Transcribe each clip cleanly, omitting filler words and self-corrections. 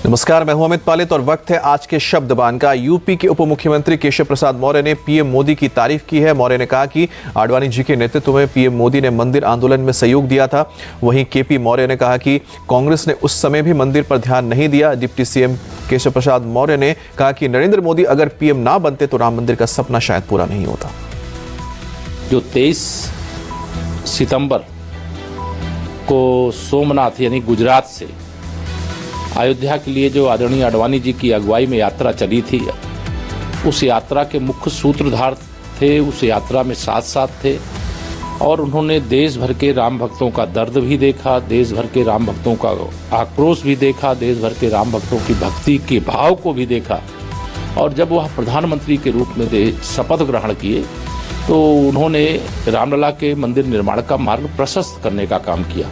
नमस्कार, मैं हूं अमित पालित और वक्त है आज के शब्दबान का। यूपी के उप मुख्यमंत्री केशव प्रसाद मौर्य ने पीएम मोदी की तारीफ की है। मौर्य ने कहा कि आडवाणी जी के नेतृत्व में पीएम मोदी ने मंदिर आंदोलन में सहयोग दिया था। वहीं केपी मौर्य ने कहा कि कांग्रेस ने उस समय भी मंदिर पर ध्यान नहीं दिया। डिप्टी सीएम केशव प्रसाद मौर्य ने कहा कि नरेंद्र मोदी अगर पीएम ना बनते तो राम मंदिर का सपना शायद पूरा नहीं होता। जो 23 सितंबर को सोमनाथ यानी गुजरात से अयोध्या के लिए जो आदरणीय आडवाणी जी की अगुवाई में यात्रा चली थी, उस यात्रा के मुख्य सूत्रधार थे, उस यात्रा में साथ साथ थे और उन्होंने देश भर के राम भक्तों का दर्द भी देखा, देश भर के राम भक्तों का आक्रोश भी देखा, देश भर के राम भक्तों की भक्ति के भाव को भी देखा। और जब वह प्रधानमंत्री के रूप में शपथ ग्रहण किए तो उन्होंने रामलला के मंदिर निर्माण का मार्ग प्रशस्त करने का काम किया।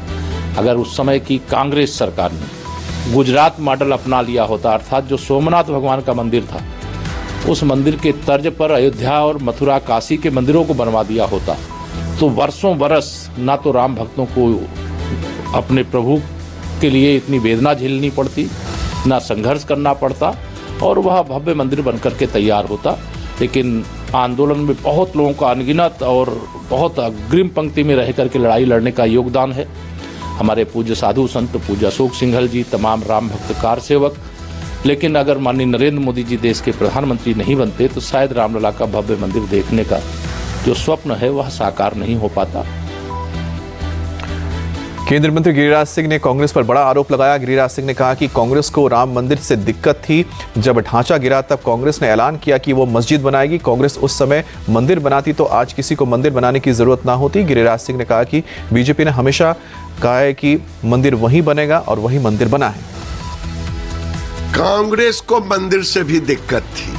अगर उस समय की कांग्रेस सरकार ने गुजरात मॉडल अपना लिया होता, अर्थात जो सोमनाथ भगवान का मंदिर था उस मंदिर के तर्ज पर अयोध्या और मथुरा काशी के मंदिरों को बनवा दिया होता, तो वर्षों बरस ना तो राम भक्तों को अपने प्रभु के लिए इतनी वेदना झेलनी पड़ती, ना संघर्ष करना पड़ता और वह भव्य मंदिर बनकर के तैयार होता। लेकिन आंदोलन में बहुत लोगों का अनगिनत और बहुत अग्रिम पंक्ति में रह करके लड़ाई लड़ने का योगदान है। हमारे पूज्य साधु संत पूज्य अशोक सिंघल जी, तमाम राम भक्त कार सेवक। लेकिन अगर माननीय नरेंद्र मोदी जी देश के प्रधानमंत्री नहीं बनते तो शायद रामलला का भव्य मंदिर देखने का जो स्वप्न है वह साकार नहीं हो पाता। केंद्रीय मंत्री गिरिराज सिंह ने कांग्रेस पर बड़ा आरोप लगाया। गिरिराज सिंह ने कहा कि कांग्रेस को राम मंदिर से दिक्कत थी। जब ढांचा गिरा तब कांग्रेस ने ऐलान किया कि वो मस्जिद बनाएगी। कांग्रेस उस समय मंदिर बनाती तो आज किसी को मंदिर बनाने की जरूरत ना होती। गिरिराज सिंह ने कहा कि बीजेपी ने हमेशा कहा है कि मंदिर वहीं बनेगा और वहीं मंदिर बना है। कांग्रेस को मंदिर से भी दिक्कत थी।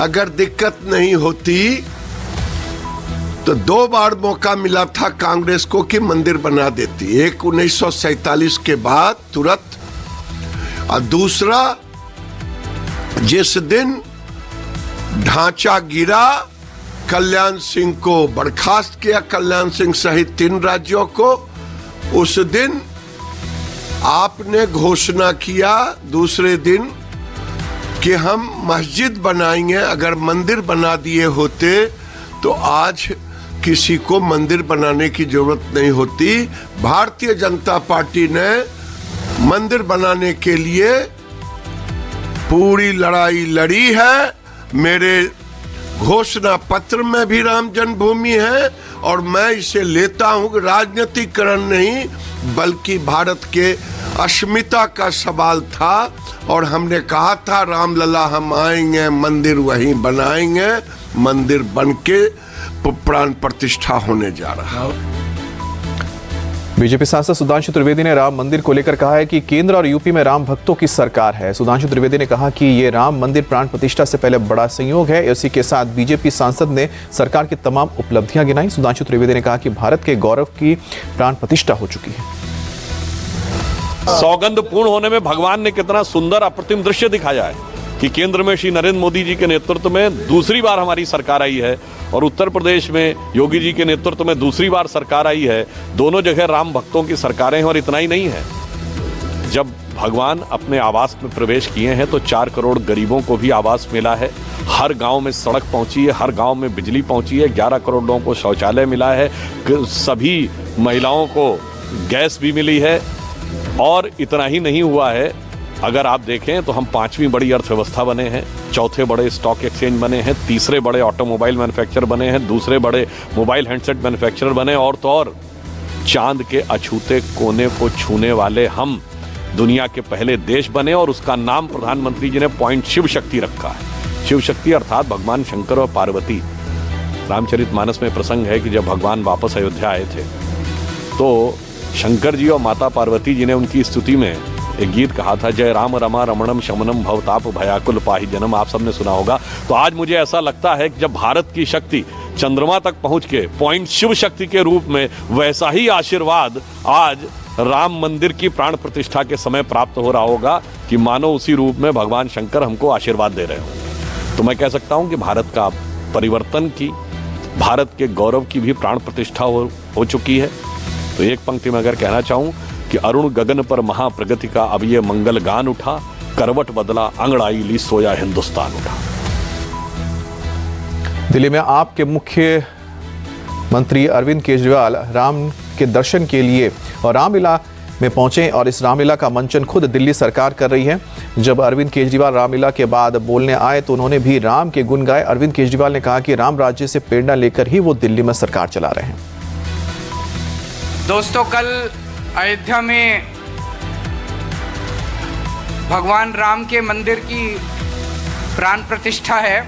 अगर दिक्कत नहीं होती तो 2 बार मौका मिला था कांग्रेस को कि मंदिर बना देती। एक 1947 के बाद तुरंत, और दूसरा जिस दिन ढांचा गिरा, कल्याण सिंह को बर्खास्त किया, कल्याण सिंह सहित 3 राज्यों को, उस दिन आपने घोषणा किया दूसरे दिन कि हम मस्जिद बनाएंगे। अगर मंदिर बना दिए होते तो आज किसी को मंदिर बनाने की जरूरत नहीं होती। भारतीय जनता पार्टी ने मंदिर बनाने के लिए पूरी लड़ाई लड़ी है। मेरे घोषणा पत्र में भी राम जन्मभूमि है और मैं इसे लेता हूं। राजनीतिकरण नहीं बल्कि भारत के अस्मिता का सवाल था और हमने कहा था रामलला हम आएंगे, मंदिर वहीं बनाएंगे। मंदिर बनके प्राण प्रतिष्ठा होने जा रहा है। बीजेपी सांसद सुधांशु त्रिवेदी ने राम मंदिर को लेकर कहा है कि केंद्र और यूपी में राम भक्तों की सरकार है। सुधांशु त्रिवेदी ने कहा कि ये राम मंदिर प्राण प्रतिष्ठा से पहले बड़ा संयोग है। इसी के साथ बीजेपी सांसद ने सरकार की तमाम उपलब्धियां गिनाई। सुधांशु त्रिवेदी ने कहा कि भारत के गौरव की प्राण प्रतिष्ठा हो चुकी है। सौगंध पूर्ण होने में भगवान ने कितना सुंदर अप्रतिम दृश्य दिखाया है कि केंद्र में श्री नरेंद्र मोदी जी के नेतृत्व में दूसरी बार हमारी सरकार आई है और उत्तर प्रदेश में योगी जी के नेतृत्व में दूसरी बार सरकार आई है। दोनों जगह राम भक्तों की सरकारें हैं और इतना ही नहीं है, जब भगवान अपने आवास में प्रवेश किए हैं तो 4 करोड़ गरीबों को भी आवास मिला है। हर गांव में सड़क पहुंची है, हर गांव में बिजली पहुंची है, 11 करोड़ लोगों को शौचालय मिला है, सभी महिलाओं को गैस भी मिली है। और इतना ही नहीं हुआ है, अगर आप देखें तो हम 5वीं बड़ी अर्थव्यवस्था बने हैं, 4थे बड़े स्टॉक एक्सचेंज बने हैं, 3रे बड़े ऑटोमोबाइल मैन्युफैक्चरर बने हैं, 2रे बड़े मोबाइल हैंडसेट मैन्युफैक्चरर बने और तो और चांद के अछूते कोने को छूने वाले हम दुनिया के पहले देश बने और उसका नाम प्रधानमंत्री जी ने पॉइंट शिव शक्ति रखा है। शिव शक्ति अर्थात भगवान शंकर और पार्वती। रामचरितमानस में प्रसंग है कि जब भगवान वापस अयोध्या आए थे तो शंकर जी और माता पार्वती जी ने उनकी स्तुति में एक गीत कहा था, जय राम रमा रमणम शमनम भवताप भयाकुल पाहि जनम। आप सबने सुना होगा। तो आज मुझे ऐसा लगता है कि जब भारत की शक्ति चंद्रमा तक पहुंच के पॉइंट शिव शक्ति के रूप में, वैसा ही आशीर्वाद आज राम मंदिर की प्राण प्रतिष्ठा के समय प्राप्त हो रहा होगा कि मानो उसी रूप में भगवान शंकर हमको आशीर्वाद दे रहे हो। तो मैं कह सकता हूं कि भारत का परिवर्तन की, भारत के गौरव की भी प्राण प्रतिष्ठा हो चुकी है। तो एक पंक्ति में अगर कहना चाहूं कि अरुण गगन पर महाप्रगति का अब ये मंगल गान उठा, करवट बदला, अंगड़ाई ली, सोया हिंदुस्तान उठा। दिल्ली में आपके मुख्य मंत्री अरविंद केजरीवाल राम के दर्शन के लिए और रामलीला में पहुंचे और इस रामलीला का मंचन खुद दिल्ली सरकार कर रही है। जब अरविंद केजरीवाल रामलीला के बाद बोलने आए तो उन्होंने भी राम के गुण गाए। अरविंद केजरीवाल ने कहा कि राम राज्य से प्रेरणा लेकर ही वो दिल्ली में सरकार चला रहे हैं। दोस्तों, कल अयोध्या में भगवान राम के मंदिर की प्राण प्रतिष्ठा है।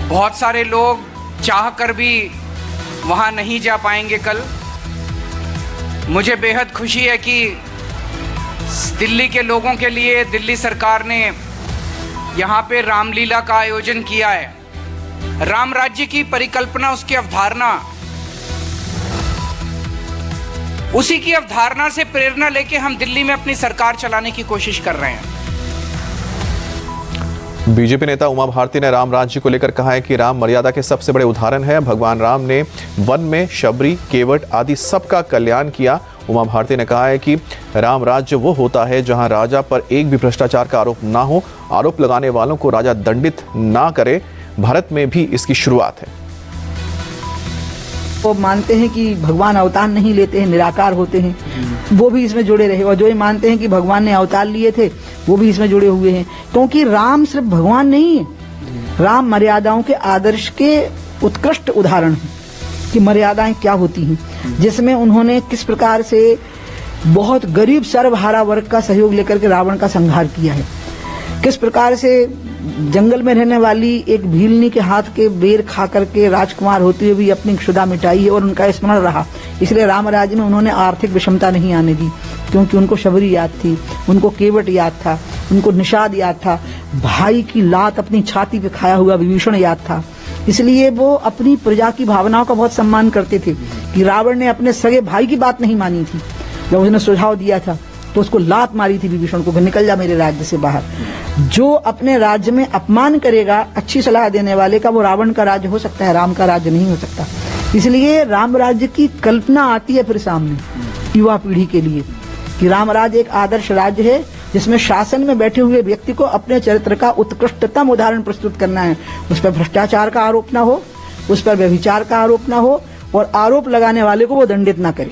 बहुत सारे लोग चाह कर भी वहां नहीं जा पाएंगे कल। मुझे बेहद खुशी है कि दिल्ली के लोगों के लिए दिल्ली सरकार ने यहाँ पे रामलीला का आयोजन किया है। राम राज्य की परिकल्पना, उसकी अवधारणा, उसी की अवधारणा से प्रेरणा लेके हम दिल्ली में अपनी सरकार चलाने की कोशिश कर रहे हैं। बीजेपी नेता उमा भारती ने राम राज्य को लेकर कहा है कि राम मर्यादा के सबसे बड़े उदाहरण है। भगवान राम ने वन में शबरी, केवट आदि सबका कल्याण किया। उमा भारती ने कहा है कि राम राज्य वो होता है जहां राजा पर एक भी भ्रष्टाचार का आरोप ना हो, आरोप लगाने वालों को राजा दंडित ना करे। भारत में भी इसकी शुरुआत है। वो मानते हैं कि भगवान अवतार नहीं लेते हैं, निराकार होते हैं, वो भी इसमें जुड़े रहे। और जो ये मानते हैं कि भगवान ने अवतार लिए थे, वो भी इसमें जुड़े हुए हैं। क्योंकि राम सिर्फ भगवान नहीं है, राम मर्यादाओं के आदर्श के उत्कृष्ट उदाहरण हैं कि मर्यादाएं क्या होती हैं, जिसमें उन्होंने किस प्रकार से बहुत गरीब सर्वहारा वर्ग का सहयोग लेकर के रावण का संहार किया है, किस प्रकार से जंगल में रहने वाली एक भीलनी के हाथ के बेर खा करके राजकुमार होते हुए भी अपनी क्षुधा मिटाई है और उनका स्मरण रहा। इसलिए राम राज्य में उन्होंने आर्थिक विषमता नहीं आने दी, क्योंकि उनको शबरी याद थी, उनको केवट याद था, उनको निषाद याद था, भाई की लात अपनी छाती पे खाया हुआ विभीषण याद था। इसलिए वो अपनी प्रजा की भावनाओं का बहुत सम्मान करते थे कि रावण ने अपने सगे भाई की बात नहीं मानी थी। जब उसने सुझाव दिया था तो उसको लात मारी थी विभीषण को, निकल जा मेरे राज्य से बाहर। जो अपने राज्य में अपमान करेगा अच्छी सलाह देने वाले का, वो रावण का राज्य हो सकता है, राम का राज्य नहीं हो सकता। इसलिए राम राज्य की कल्पना आती है फिर सामने युवा पीढ़ी के लिए कि राम राज्य एक आदर्श राज्य है, जिसमें शासन में बैठे हुए व्यक्ति को अपने चरित्र का उत्कृष्टतम उदाहरण प्रस्तुत करना है। उस पर भ्रष्टाचार का आरोप न हो, उस पर व्यभिचार का आरोप न हो और आरोप लगाने वाले को वो दंडित न करे।